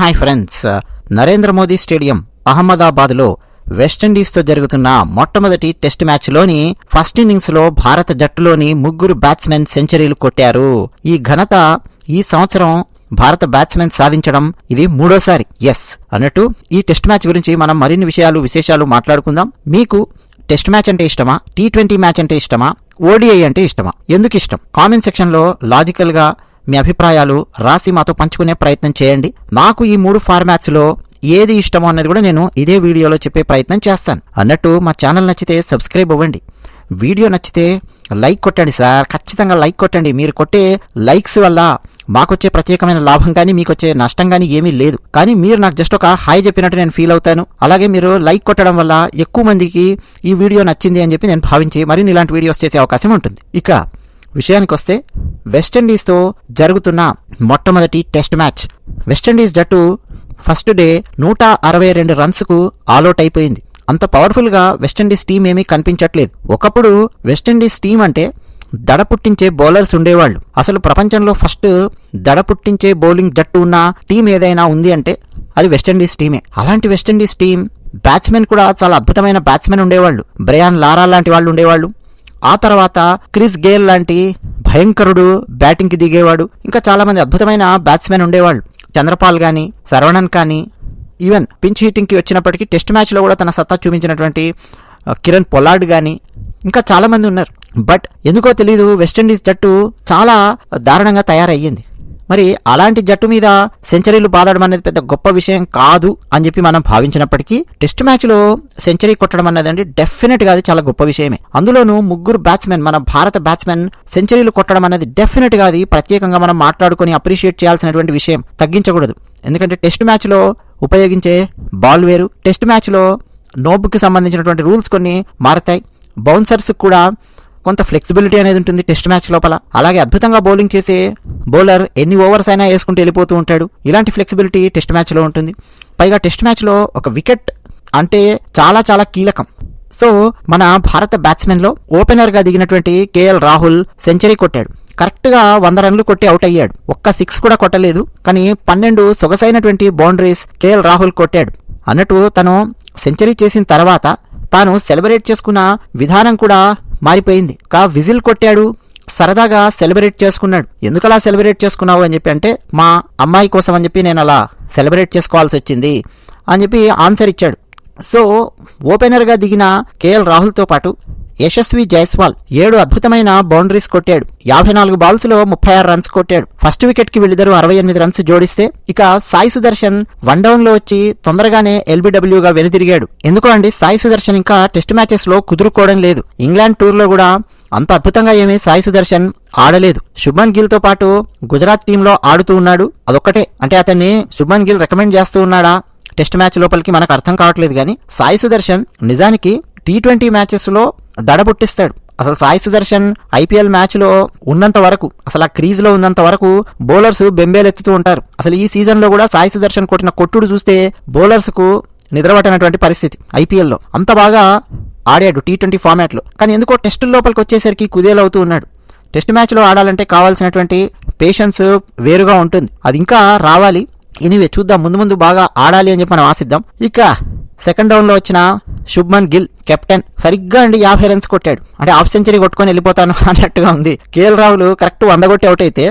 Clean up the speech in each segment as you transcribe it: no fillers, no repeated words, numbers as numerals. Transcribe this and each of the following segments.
Hi friends, Narendra Modi stadium అహ్మదాబాద్లో వెస్టిండీస్తో జరుగుతున్న మొట్టమొదటి టెస్ట్ మ్యాచ్లోని ఫస్ట్ ఇన్నింగ్స్లో భారత జట్టులోని ముగ్గురు బ్యాట్స్మెన్ సెంచరీలు కొట్టారు. ఈ ఘనత ఈ సంవత్సరం భారత బ్యాట్స్మెన్ సాధించడం ఇది మూడోసారి. అన్నట్టు ఈ టెస్ట్ మ్యాచ్ గురించి మనం మరిన్ని విశేషాలు మాట్లాడుకుందాం. మీకు టెస్ట్ మ్యాచ్ అంటే ఇష్టమా, T20 మ్యాచ్ అంటే ఇష్టమా, ODI అంటే ఇష్టమా, ఎందుకు ఇష్టం? కామెంట్ సెక్షన్లో లాజికల్గా మీ అభిప్రాయాలు రాసి మాతో పంచుకునే ప్రయత్నం చేయండి. నాకు ఈ 3 ఫార్మాట్స్లో ఏది ఇష్టమో అన్నది కూడా నేను ఇదే వీడియోలో చెప్పే ప్రయత్నం చేస్తాను. అన్నట్టు మా ఛానల్ నచ్చితే సబ్స్క్రైబ్ అవ్వండి, వీడియో నచ్చితే లైక్ కొట్టండి సార్, ఖచ్చితంగా లైక్ కొట్టండి. మీరు కొట్టే లైక్స్ వల్ల మాకొచ్చే ప్రత్యేకమైన లాభం కానీ మీకొచ్చే నష్టం కానీ ఏమీ లేదు. కానీ మీరు నాకు జస్ట్ ఒక హాయ్ చెప్పినట్టు నేను ఫీల్ అవుతాను. అలాగే మీరు లైక్ కొట్టడం వల్ల ఎక్కువ మందికి ఈ వీడియో నచ్చింది అని చెప్పి నేను భావించి మరిన్ని ఇలాంటి వీడియోస్ చేసే అవకాశం ఉంటుంది. ఇక విషయానికి వస్తే, వెస్టిండీస్తో జరుగుతున్న మొట్టమొదటి టెస్ట్ మ్యాచ్. వెస్టిండీస్ జట్టు ఫస్ట్ డే 162 రన్స్కు ఆల్అౌట్ అయిపోయింది. అంత పవర్ఫుల్గా వెస్టిండీస్ టీం ఏమీ కనిపించట్లేదు. ఒకప్పుడు వెస్టిండీస్ టీం అంటే దడ పుట్టించే బౌలర్స్ ఉండేవాళ్ళు. అసలు ప్రపంచంలో ఫస్ట్ దడ పుట్టించే బౌలింగ్ జట్టు ఉన్న టీం ఏదైనా ఉంది అంటే అది వెస్టిండీస్ టీమే. అలాంటి వెస్టిండీస్ టీం బ్యాట్స్మెన్ కూడా చాలా అద్భుతమైన బ్యాట్స్మెన్ ఉండేవాళ్ళు. బ్రయాన్ లారా లాంటి వాళ్ళు ఉండేవాళ్ళు. ఆ తర్వాత క్రిస్ గేల్ లాంటి భయంకరుడు బ్యాటింగ్కి దిగేవాడు. ఇంకా చాలా మంది అద్భుతమైన బ్యాట్స్మెన్ ఉండేవాళ్ళు. చంద్రపాల్ కానీ, శరవణన్ కానీ, ఈవెన్ పించ్ హిట్టింగ్కి వచ్చినప్పటికీ టెస్ట్ మ్యాచ్లో కూడా తన సత్తా చూపించినటువంటి కిరణ్ పొలార్డ్ కానీ ఇంకా చాలా మంది ఉన్నారు. బట్ ఎందుకో తెలీదు, వెస్టిండీస్ జట్టు చాలా దారుణంగా తయారయ్యింది. మరి అలాంటి జట్టు మీద సెంచరీలు బాదడం అనేది పెద్ద గొప్ప విషయం కాదు అని చెప్పి మనం భావించినప్పటికీ, టెస్ట్ మ్యాచ్లో సెంచరీ కొట్టడం అనేది డెఫినెట్గా అది చాలా గొప్ప విషయమే. అందులోనూ ముగ్గురు బ్యాట్స్మెన్, మన భారత బ్యాట్స్మెన్ సెంచరీలు కొట్టడం అనేది డెఫినెట్గా అది ప్రత్యేకంగా మనం మాట్లాడుకొని అప్రిషియేట్ చేయాల్సినటువంటి విషయం, తగ్గించకూడదు. ఎందుకంటే టెస్ట్ మ్యాచ్లో ఉపయోగించే బాల్ వేరు, టెస్ట్ మ్యాచ్లో నోబుకి సంబంధించినటువంటి రూల్స్ కొన్ని మారతాయి. బౌన్సర్స్ కూడా కొంత ఫ్లెక్సిబిలిటీ అనేది ఉంటుంది టెస్ట్ మ్యాచ్ లోపల. అలాగే అద్భుతంగా బౌలింగ్ చేసే బౌలర్ ఎన్ని ఓవర్స్ అయినా వేసుకుంటూ వెళ్ళిపోతూ ఉంటాడు. ఇలాంటి ఫ్లెక్సిబిలిటీ టెస్ట్ మ్యాచ్లో ఉంటుంది. పైగా టెస్ట్ మ్యాచ్లో ఒక వికెట్ అంటే చాలా చాలా కీలకం. సో మన భారత బ్యాట్స్మెన్లో ఓపెనర్గా దిగినటువంటి KL రాహుల్ సెంచరీ కొట్టాడు. కరెక్ట్గా 100 రన్లు కొట్టి అవుట్ అయ్యాడు. ఒక్క 6 కూడా కొట్టలేదు. కానీ 12 సొగసైనటువంటి బౌండరీస్ KL రాహుల్ కొట్టాడు. అన్నట్టు తను సెంచరీ చేసిన తర్వాత తాను సెలబ్రేట్ చేసుకున్న విధానం కూడా మారిపోయింది. విజిల్ కొట్టాడు, సరదాగా సెలబ్రేట్ చేసుకున్నాడు. ఎందుకు అలా సెలబ్రేట్ చేసుకున్నావు అని చెప్పి అంటే, మా అమ్మాయి కోసం అని చెప్పి నేను అలా సెలబ్రేట్ చేసుకోవాల్సి వచ్చింది అని చెప్పి ఆన్సర్ ఇచ్చాడు. సో ఓపెనర్గా దిగిన KL రాహుల్తో పాటు యశస్వి జైస్వాల్ 7 అద్భుతమైన బౌండరీస్ కొట్టాడు. 54 బాల్స్లో 36 రన్స్ కొట్టాడు. ఫస్ట్ వికెట్కి వీళ్ళిద్దరూ 68 రన్స్ జోడిస్తే, ఇక సాయి సుదర్శన్ 1 డౌన్లో వచ్చి తొందరగానే LBWగా వెనుదిరిగాడు. ఎందుకో అండి, సాయి సుదర్శన్ ఇంకా టెస్ట్ మ్యాచెస్లో కుదురుకోవడం లేదు. ఇంగ్లాండ్ టూర్లో కూడా అంత అద్భుతంగా ఏమీ సాయి సుదర్శన్ ఆడలేదు. శుభ్మన్ గిల్తో పాటు గుజరాత్ టీంలో ఆడుతూ ఉన్నాడు. అదొక్కటే, అంటే అతన్ని శుభ్మన్ గిల్ రికమెండ్ చేస్తూ ఉన్నాడా టెస్ట్ మ్యాచ్ లోపలికి మనకు అర్థం కావట్లేదు. కానీ సాయి సుదర్శన్ నిజానికి T20 మ్యాచెస్లో దడ పుట్టిస్తాడు. అసలు సాయి సుదర్శన్ IPL మ్యాచ్లో ఉన్నంత వరకు, అసలు ఆ క్రీజ్లో ఉన్నంత వరకు బౌలర్స్ బెంబేలెత్తుతూ ఉంటారు. అసలు ఈ సీజన్లో కూడా సాయి సుదర్శన్ కొట్టిన కొట్టుడు చూస్తే బౌలర్స్కు నిద్రపట్టనటువంటి పరిస్థితి. IPLలో అంత బాగా ఆడాడు T20 ఫార్మాట్లో. కానీ ఎందుకో టెస్ట్ లోపలికి వచ్చేసరికి కుదేలవుతూ ఉన్నాడు. టెస్ట్ మ్యాచ్లో ఆడాలంటే కావాల్సినటువంటి పేషెన్స్ వేరుగా ఉంటుంది. అది ఇంకా రావాలి. ఎనీవే చూద్దాం, ముందు బాగా ఆడాలి అని చెప్పి మనం ఆశిద్దాం. ఇక సెకండ్ డౌన్లో వచ్చిన శుభ్మన్ గిల్ కెప్టెన్ సరిగ్గా 50 రన్స్ కొట్టాడు. అంటే హాఫ్ సెంచరీ కొట్టుకొని వెళ్ళిపోతాను అన్నట్టుగా ఉంది. KL రాహుల్ కరెక్ట్ 100 కొట్టి అవుట్ అయితే,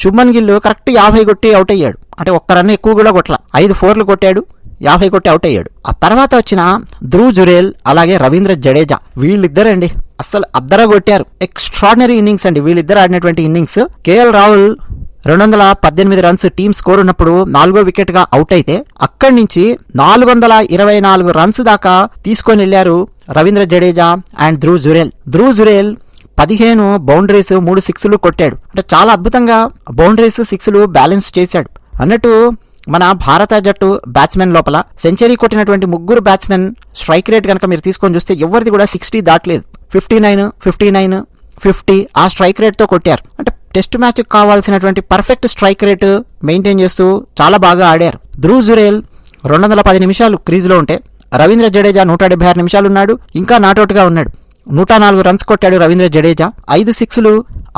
శుభ్మన్ గిల్ కరెక్ట్ 50 కొట్టి అవుట్ అయ్యాడు. అంటే ఒక్క రన్ ఎక్కువ కూడా కొట్ల, 5 4లు కొట్టాడు, 50 కొట్టి అవుట్ అయ్యాడు. ఆ తర్వాత వచ్చిన ధ్రువ్ జురేల్ అలాగే రవీంద్ర జడేజా, వీళ్ళిద్దరండి అస్సలు అద్దర కొట్టారు. ఎక్స్ట్రాడినరీ ఇన్నింగ్స్ అండి వీళ్ళిద్దరు ఆడినటువంటి innings. KL Rahul 218 runs team score ఉన్నప్పుడు 4వ వికెట్గా అవుట్ అయితే, అక్కడి నుంచి 424 రన్స్ దాకా తీసుకొని వెళ్లారు రవీంద్ర జడేజా అండ్ ధ్రువ్ జురేల్ 15 బౌండరీస్ 3 6లు కొట్టాడు. అంటే చాలా అద్భుతంగా బౌండరీస్ 6లు బ్యాలెన్స్ చేశాడు. అన్నట్టు మన భారత జట్టు బ్యాట్స్మెన్ లోపల సెంచరీ కొట్టినటువంటి ముగ్గురు బ్యాట్స్మెన్ స్ట్రైక్ రేట్ కనుక మీరు తీసుకొని చూస్తే ఎవరిది కూడా 60 దాటలేదు. 59, 59, 50 ఆ స్ట్రైక్ రేట్తో కొట్టారు. అంటే టెస్ట్ మ్యాచ్ కావాల్సినటువంటి పర్ఫెక్ట్ స్ట్రైక్ రేటు మెయింటైన్ చేస్తూ చాలా బాగా ఆడారు. ధ్రువ్ జురేల్ 210 నిమిషాలు క్రీజ్లో ఉంటే, రవీంద్ర జడేజా 176 నిమిషాలు ఉన్నాడు, ఇంకా నాట్అవుట్గా ఉన్నాడు. 104 రన్స్ కొట్టాడు రవీంద్ర జడేజా, 5 6లు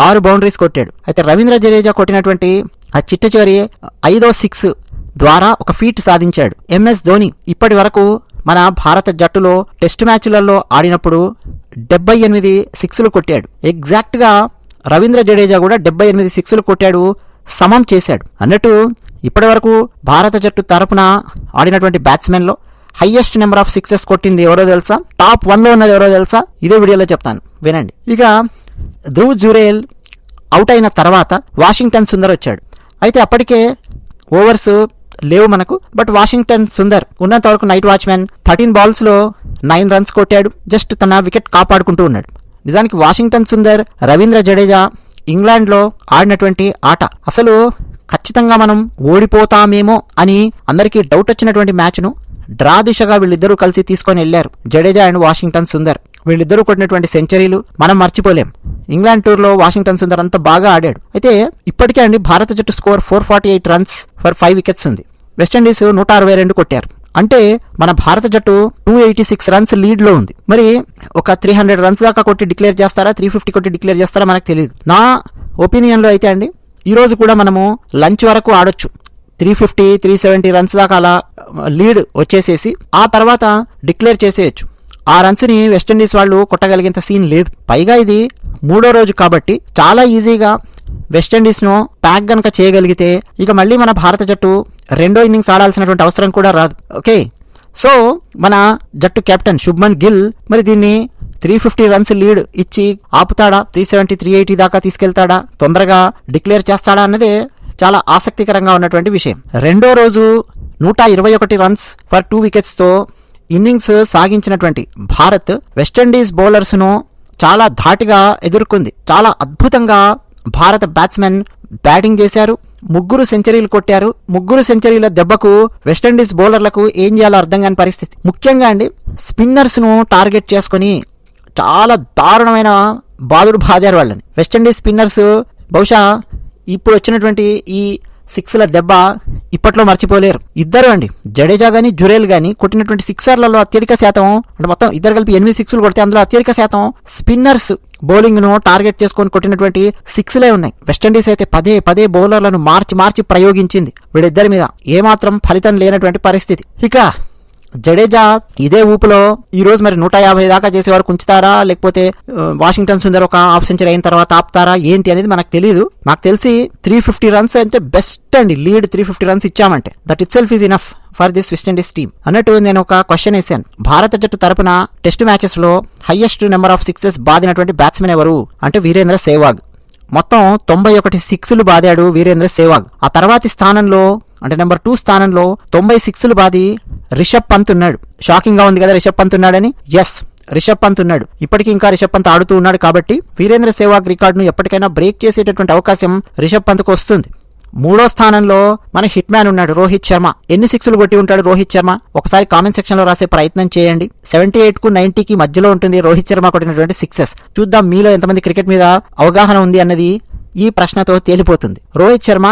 6 బౌండరీస్ కొట్టాడు. అయితే రవీంద్ర జడేజా కొట్టినటువంటి ఆ చిట్ట చివరి 5వ 6 ద్వారా ఒక ఫీట్ సాధించాడు. MS ధోని ఇప్పటి వరకు మన భారత జట్టులో టెస్ట్ మ్యాచ్లలో ఆడినప్పుడు 78 సిక్స్లు కొట్టాడు. ఎగ్జాక్ట్గా రవీంద్ర జడేజా కూడా 78 సిక్స్లు కొట్టాడు, సమం చేశాడు. అన్నట్టు ఇప్పటి వరకు భారత జట్టు తరపున ఆడినటువంటి బ్యాట్స్మెన్లో హైయెస్ట్ నెంబర్ ఆఫ్ సిక్సెస్ కొట్టింది ఎవరో తెలుసా? టాప్ 1లో ఉన్నది ఎవరో తెలుసా? ఇదే వీడియోలో చెప్తాను, వినండి. ఇక ధ్రువ్ జురేల్ అవుట్ అయిన తర్వాత వాషింగ్టన్ సుందర్ వచ్చాడు. అయితే అప్పటికే ఓవర్స్ లేవు మనకు. బట్ వాషింగ్టన్ సుందర్ ఉన్నంత వరకు నైట్ వాచ్మెన్ 13 బాల్స్లో 9 రన్స్ కొట్టాడు. జస్ట్ తన వికెట్ కాపాడుకుంటూ ఉన్నాడు. నిజానికి వాషింగ్టన్ సుందర్, రవీంద్ర జడేజా ఇంగ్లాండ్లో ఆడినటువంటి ఆట అసలు ఖచ్చితంగా మనం ఓడిపోతామేమో అని అందరికీ డౌట్ వచ్చినటువంటి మ్యాచ్ను డ్రా దిశగా వీళ్ళిద్దరూ కలిసి తీసుకొని వెళ్లారు. జడేజా అండ్ వాషింగ్టన్ సుందర్ వీళ్ళిద్దరూ కొట్టినటువంటి సెంచరీలు మనం మర్చిపోలేం. ఇంగ్లాండ్ టూర్లో వాషింగ్టన్ సుందర్ అంతా బాగా ఆడాడు. అయితే ఇప్పటికే అండి భారత జట్టు స్కోర్ 448 రన్స్ ఫర్ 5 వికెట్స్ ఉంది. వెస్టిండీస్ 162 కొట్టారు. అంటే మన భారత జట్టు 286 రన్స్ లీడ్లో ఉంది. మరి ఒక 300 రన్స్ దాకా కొట్టి డిక్లేర్ చేస్తారా, 350 కొట్టి డిక్లేర్ చేస్తారా మనకు తెలియదు. నా ఒపీనియన్లో అయితే అండి ఈరోజు కూడా మనము లంచ్ వరకు ఆడొచ్చు. 350, 370 రన్స్ దాకా అలా లీడ్ వచ్చేసేసి ఆ తర్వాత డిక్లేర్ చేసేయచ్చు. ఆ రన్స్ని వెస్టిండీస్ వాళ్ళు కొట్టగలిగేంత సీన్ లేదు. పైగా ఇది 3వ రోజు కాబట్టి చాలా ఈజీగా వెస్టిండీస్ను ప్యాక్ గనక చేయగలిగితే ఇక మళ్ళీ మన భారత జట్టు 2వ ఇన్నింగ్స్ ఆడాల్సినటువంటి అవసరం కూడా రాదు. ఓకే, సో మన జట్టు కెప్టెన్ శుభ్మన్ గిల్ మరి దీన్ని 350 రన్స్ లీడ్ ఇచ్చి ఆపుతాడా, 370, 380 దాకా తీసుకెళ్తాడా, తొందరగా డిక్లేర్ చేస్తాడా అన్నదే చాలా ఆసక్తికరంగా ఉన్నటువంటి విషయం. 2వ రోజు 121 రన్స్ ఫర్ 2 వికెట్స్తో ఇన్నింగ్స్ సాగించినటువంటి భారత్ వెస్టిండీస్ బౌలర్స్ను చాలా ధాటిగా ఎదుర్కొంది. చాలా అద్భుతంగా భారత బ్యాట్స్మెన్ బ్యాటింగ్ చేశారు. 3 సెంచరీలు కొట్టారు. 3 సెంచరీల దెబ్బకు వెస్టిండీస్ బౌలర్లకు ఏం చేయాలో అర్థం కాని పరిస్థితి. ముఖ్యంగా అండి స్పిన్నర్స్ను టార్గెట్ చేసుకుని చాలా దారుణమైన బాదుడు బాదారు వాళ్ళని. వెస్టిండీస్ స్పిన్నర్స్ బహుశా ఇప్పుడు వచ్చినటువంటి ఈ 6ల దెబ్బ ఇప్పట్లో మర్చిపోలేరు. ఇద్దరు అండి జడేజా గానీ జురేల్ గానీ కొట్టినటువంటి 6లలో అత్యధిక శాతం, అంటే మొత్తం ఇద్దరు కలిపి 8 సిక్స్లు కొడితే అందులో అత్యధిక శాతం స్పిన్నర్స్ బౌలింగ్ ను టార్గెట్ చేసుకొని కొట్టినటువంటి 6లే ఉన్నాయి. వెస్టిండీస్ అయితే పదే బౌలర్లను మార్చి ప్రయోగించింది వీడిద్దరి మీద. ఏమాత్రం ఫలితం లేనటువంటి పరిస్థితి. ఇక జడేజా ఇదే ఊపులో ఈ రోజు మరి 150 దాకా చేసే వరకు ఉంచుతారా, లేకపోతే వాషింగ్టన్ సుందర్ ఒక హాఫ్ సెంచరీ అయిన తర్వాత ఆపుతారా ఏంటి అనేది మనకు తెలియదు. నాకు తెలిసి 350 రన్స్ అంటే బెస్ట్ అండి. లీడ్ 350 రన్స్ ఇచ్చామంటే that itself is enough for this West Indies team. అన్నట్టు నేను ఒక క్వశ్చన్ వేసాను. భారత జట్టు తరపున టెస్ట్ మ్యాచెస్ లో హైయెస్ట్ నెంబర్ ఆఫ్ సిక్సెస్ బాదినటువంటి బ్యాట్స్మెన్ ఎవరు అంటే వీరేంద్ర సెహ్వాగ్. మొత్తం 91 సిక్స్లు బాదాడు వీరేంద్ర సెహ్వాగ్. ఆ తర్వాతి స్థానంలో అంటే నెంబర్ 2 స్థానంలో 90 సిక్స్లు బాది రిషబ్ పంత్ ఉన్నాడు. షాకింగ్ గా ఉంది కదా రిషబ్ పంత్ ఉన్నాడని. ఎస్, రిషబ్ పంత్ ఉన్నాడు. ఇప్పటికీ ఇంకా రిషబ్ పంత్ ఆడుతూ ఉన్నాడు కాబట్టి వీరేంద్ర సెహ్వాగ్ రికార్డును ఎప్పటికైనా బ్రేక్ చేసేటటువంటి అవకాశం రిషబ్ పంత్కు వస్తుంది. 3వ స్థానంలో మన హిట్ మ్యాన్ ఉన్నాడు రోహిత్ శర్మ. ఎన్ని సిక్స్లు కొట్టి ఉంటాడు రోహిత్ శర్మ? ఒకసారి కామెంట్ సెక్షన్ లో రాసే ప్రయత్నం చేయండి. 78కు 90కి మధ్యలో ఉంటుంది రోహిత్ శర్మ కొట్టినటువంటి సిక్సెస్. చూద్దాం మీలో ఎంతమంది క్రికెట్ మీద అవగాహన ఉంది అన్నది ఈ ప్రశ్నతో తేలిపోతుంది. రోహిత్ శర్మ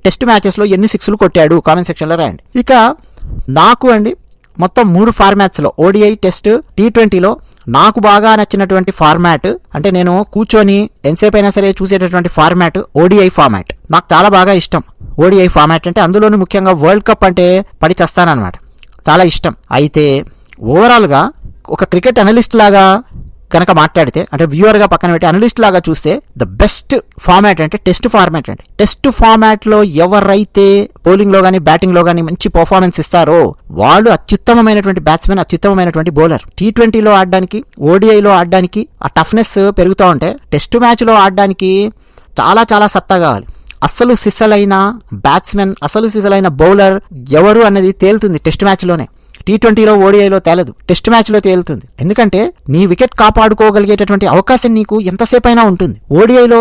టెస్ట్ మ్యాచెస్ లో ఎన్ని సిక్స్లు కొట్టాడు కామెంట్ సెక్షన్ లో రాయండి. ఇక నాకు అండి మొత్తం 3 ఫార్మాట్స్లో ODI, టెస్ట్, T20లో నాకు బాగా నచ్చినటువంటి ఫార్మాట్ అంటే నేను కూర్చొని ఎంతసేపు అయినా సరే చూసేటటువంటి ఫార్మాట్ ODI ఫార్మాట్. నాకు చాలా బాగా ఇష్టం ODI ఫార్మాట్ అంటే. అందులోనూ ముఖ్యంగా వరల్డ్ కప్ అంటే పడి చస్తానన్నమాట, చాలా ఇష్టం. అయితే ఓవరాల్గా ఒక క్రికెట్ అనలిస్ట్ లాగా కనుక మాట్లాడితే అంటే వ్యూవర్గా పక్కన పెట్టి అనలిస్ట్ లాగా చూస్తే ద బెస్ట్ ఫార్మాట్ అంటే టెస్ట్ ఫార్మాట్ అండి. టెస్ట్ ఫార్మాట్లో ఎవరైతే బౌలింగ్లో కానీ బ్యాటింగ్లో కానీ మంచి పర్ఫార్మెన్స్ ఇస్తారో వాళ్ళు అత్యుత్తమమైనటువంటి బ్యాట్స్మెన్, అత్యుత్తమమైనటువంటి బౌలర్. T20లో ఆడడానికి, ODIలో ఆడడానికి ఆ టఫ్నెస్ పెరుగుతూ ఉంటే టెస్ట్ మ్యాచ్లో ఆడడానికి చాలా సత్తా కావాలి. అసలు సిసలైన బ్యాట్స్మెన్, అసలు సిసలైన బౌలర్ ఎవరు అన్నది తేలుతుంది టెస్ట్ మ్యాచ్లోనే. T20లో ODIలో తేలదు, టెస్ట్ మ్యాచ్లో తేలుతుంది. ఎందుకంటే నీ వికెట్ కాపాడుకోగలిగేటటువంటి అవకాశం నీకు ఎంతసేపు అయినా ఉంటుంది. ODIలో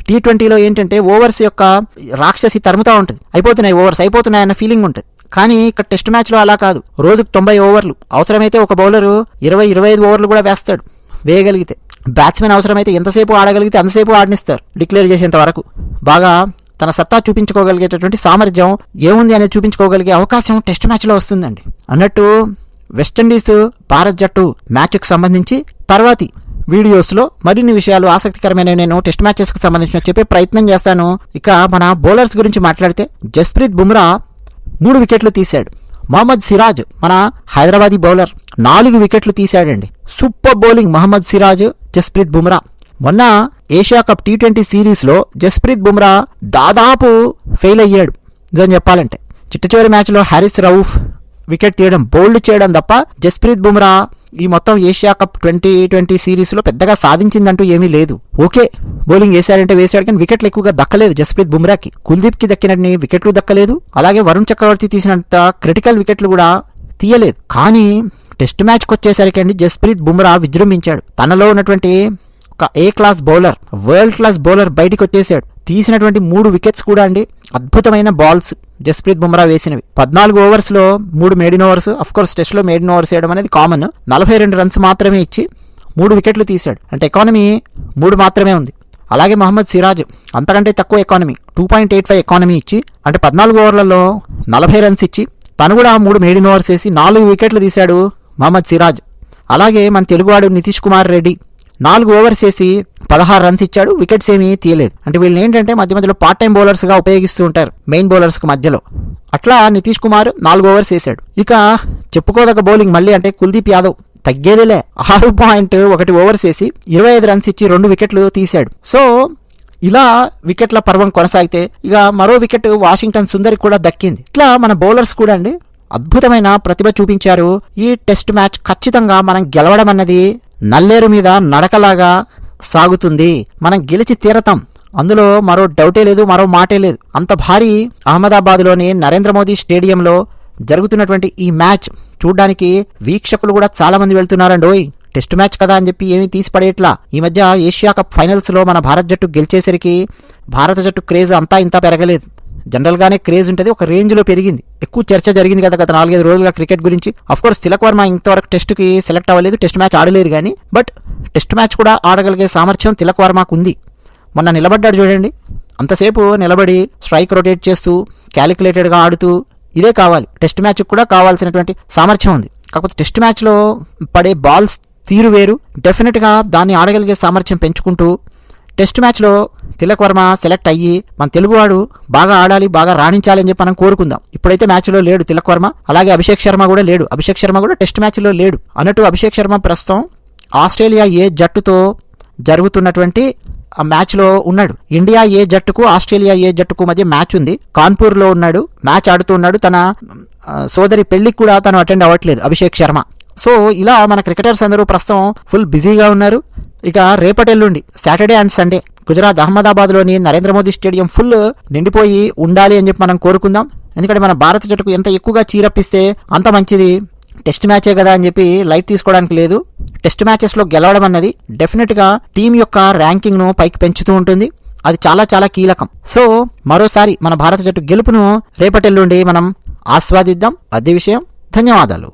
T20లో ఏంటంటే ఓవర్స్ యొక్క రాక్షసి తరుముతా ఉంటుంది. అయిపోతున్నాయి అన్న ఫీలింగ్ ఉంటుంది. కానీ ఇక్కడ టెస్ట్ మ్యాచ్లో అలా కాదు. రోజుకు 90 ఓవర్లు, అవసరమైతే ఒక బౌలరు 20-25 ఓవర్లు కూడా వేయగలిగితే. బ్యాట్స్మెన్ అవసరమైతే ఎంతసేపు ఆడగలిగితే అంతసేపు ఆడనిస్తారు డిక్లేర్ చేసేంత వరకు. బాగా తన సత్తా చూపించుకోగలిగేటటువంటి సామర్థ్యం ఏముంది అనేది చూపించుకోగలిగే అవకాశం టెస్ట్ మ్యాచ్లో వస్తుందండి. అన్నట్టు వెస్టిండీస్ భారత్ జట్టు మ్యాచ్కు సంబంధించి తర్వాతి వీడియోస్లో మరిన్ని విషయాలు ఆసక్తికరమైన నేను టెస్ట్ మ్యాచెస్కి సంబంధించిన చెప్పే ప్రయత్నం చేస్తాను. ఇక మన బౌలర్స్ గురించి మాట్లాడితే జస్ప్రీత్ బుమ్రా 3 వికెట్లు తీశాడు. మహమ్మద్ సిరాజ్ మన హైదరాబాదీ బౌలర్ 4 వికెట్లు తీశాడండి. Super bowling Mohammed Siraj, Jasprit Bumrah. మొన్న ఏషియా కప్ T20 సిరీస్లో జస్ప్రీత్ బుమ్రా దాదాపు ఫెయిల్ అయ్యాడు నిజం చెప్పాలంటే. చిట్ట చివరి మ్యాచ్లో హారిస్ రౌఫ్ వికెట్ తీయడం, బౌల్డ్ చేయడం తప్ప జస్ప్రీత్ బుమ్రా ఈ మొత్తం ఏషియా కప్ 2020 సిరీస్లో పెద్దగా సాధించిందంటూ ఏమీ లేదు. ఓకే బౌలింగ్ వేశాడంటే వేశాడు, కానీ వికెట్లు ఎక్కువగా దక్కలేదు జస్ప్రీత్ బుమ్రాకి. కుల్దీప్కి దక్కినన్ని వికెట్లు దక్కలేదు, అలాగే వరుణ్ చక్రవర్తి తీసినంత క్రిటికల్ వికెట్లు కూడా తీయలేదు. కానీ టెస్ట్ మ్యాచ్కి వచ్చేసరికి అండి జస్ప్రీత్ బుమ్రా విజృంభించాడు. తనలో ఉన్నటువంటి ఒక A class bowler, world class bowler బయటికి వచ్చేసాడు. తీసినటువంటి 3 వికెట్స్ కూడా అండి అద్భుతమైన బాల్స్ జస్ప్రీత్ బుమ్రా వేసినవి. 14 ఓవర్స్లో 3 మేడిన్ ఓవర్స్. అఫ్ కోర్స్ టెస్ట్లో మేడిన్ ఓవర్స్ వేయడం అనేది కామన్. 42 రన్స్ మాత్రమే ఇచ్చి 3 వికెట్లు తీశాడు. అంటే ఎకానమీ 3 మాత్రమే ఉంది. అలాగే మహమ్మద్ సిరాజ్ అంతకంటే తక్కువ ఎకానమీ, 2.85 ఎకానమీ ఇచ్చి, అంటే 14 ఓవర్లలో 40 రన్స్ ఇచ్చి తను కూడా 3 మేడిన్ ఓవర్స్ వేసి 4 వికెట్లు తీశాడు మహమ్మద్ సిరాజ్. అలాగే మన తెలుగువాడు నితీష్ కుమార్ రెడ్డి 4 ఓవర్స్ వేసి 16 రన్స్ ఇచ్చాడు, వికెట్స్ ఏమీ తీయలేదు. అంటే వీళ్ళని ఏంటంటే మధ్య మధ్యలో పార్ట్ టైం బౌలర్స్గా ఉపయోగిస్తూ ఉంటారు మెయిన్ బౌలర్స్కి మధ్యలో. అట్లా నితీష్ కుమార్ 4 ఓవర్స్ వేసాడు. ఇక చెప్పుకోదగ్గ బౌలింగ్ మళ్ళీ అంటే కుల్దీప్ యాదవ్ తగ్గేదేలే, 6.1 ఓవర్స్ వేసి 25 రన్స్ ఇచ్చి 2 వికెట్లు తీశాడు. సో ఇలా వికెట్ల పర్వం కొనసాగితే ఇక మరో వికెట్ వాషింగ్టన్ సుందరికి కూడా దక్కింది. ఇట్లా మన బౌలర్స్ కూడా అండి అద్భుతమైన ప్రతిభ చూపించారు. ఈ టెస్ట్ మ్యాచ్ ఖచ్చితంగా మనం గెలవడం అన్నది నల్లేరు మీద నడకలాగా సాగుతుంది. మనం గెలిచి తీరతాం, అందులో మరో డౌటే లేదు, మరో మాటే లేదు. అంత భారీ అహ్మదాబాద్లోని నరేంద్ర మోదీ స్టేడియంలో జరుగుతున్నటువంటి ఈ మ్యాచ్ చూడ్డానికి వీక్షకులు కూడా చాలా మంది వెళ్తున్నారండోయ్. టెస్ట్ మ్యాచ్ కదా అని చెప్పి ఏమీ తీసి పడేట్లా. ఈ మధ్య ఏషియా కప్ ఫైనల్స్లో మన భారత జట్టు గెలిచేసరికి భారత జట్టు క్రేజ్ అంతా ఇంత పెరగలేదు. జనరల్గానే క్రేజ్ ఉంటుంది, ఒక రేంజ్లో పెరిగింది. ఎక్కువ చర్చ జరిగింది కదా గత 4-5 రోజులుగా క్రికెట్ గురించి. అఫ్కోర్స్ తిలక్ వర్మ ఇంతవరకు టెస్ట్కి సెలెక్ట్ అవ్వలేదు, టెస్ట్ మ్యాచ్ ఆడలేదు. కానీ బట్ టెస్ట్ మ్యాచ్ కూడా ఆడగలిగే సామర్థ్యం తిలక్ వర్మకు ఉంది. మొన్న నిలబడ్డాడు చూడండి, అంతసేపు నిలబడి స్ట్రైక్ రొటేట్ చేస్తూ క్యాలిక్యులేటెడ్గా ఆడుతూ, ఇదే కావాలి టెస్ట్ మ్యాచ్కి కూడా కావాల్సినటువంటి సామర్థ్యం ఉంది. కాకపోతే టెస్ట్ మ్యాచ్లో పడే బాల్స్ తీరు వేరు. డెఫినెట్గా దాన్ని ఆడగలిగే సామర్థ్యం పెంచుకుంటూ టెస్ట్ మ్యాచ్లో తిలక్ వర్మ సెలెక్ట్ అయ్యి మన తెలుగువాడు బాగా ఆడాలి, బాగా రాణించాలి అని చెప్పి మనం కోరుకుందాం. ఇప్పుడైతే మ్యాచ్లో లేడు తిలక్ వర్మ, అలాగే అభిషేక్ శర్మ కూడా లేడు. అభిషేక్ శర్మ కూడా టెస్ట్ మ్యాచ్లో లేడు అన్నట్టు. అభిషేక్ శర్మ ప్రస్తుతం ఆస్ట్రేలియా ఏ జట్టుతో జరుగుతున్నటువంటి ఆ మ్యాచ్లో ఉన్నాడు. ఇండియా ఏ జట్టుకు ఆస్ట్రేలియా ఏ జట్టుకు మధ్య మ్యాచ్ ఉంది, కాన్పూర్లో ఉన్నాడు, మ్యాచ్ ఆడుతూ ఉన్నాడు. తన సోదరి పెళ్లికి కూడా తను అటెండ్ అవ్వట్లేదు అభిషేక్ శర్మ. సో ఇలా మన క్రికెటర్స్ అందరూ ప్రస్తుతం ఫుల్ బిజీగా ఉన్నారు. ఇక రేపటి ఎల్లుండి సాటర్డే అండ్ సండే గుజరాత్ అహ్మదాబాద్లోని నరేంద్ర మోదీ స్టేడియం ఫుల్ నిండిపోయి ఉండాలి అని చెప్పి మనం కోరుకుందాం. ఎందుకంటే మన భారత జట్టుకు ఎంత ఎక్కువగా చీరప్పిస్తే అంత మంచిది. టెస్ట్ మ్యాచే కదా అని చెప్పి లైట్ తీసుకోవడానికి లేదు. టెస్ట్ మ్యాచెస్లో గెలవడం అన్నది డెఫినెట్గా టీం యొక్క ర్యాంకింగ్ను పైకి పెంచుతూ ఉంటుంది. అది చాలా చాలా కీలకం. సో మరోసారి మన భారత జట్టు గెలుపును రేపటి ఎల్లుండి మనం ఆస్వాదిద్దాం. అదే విషయం. ధన్యవాదాలు.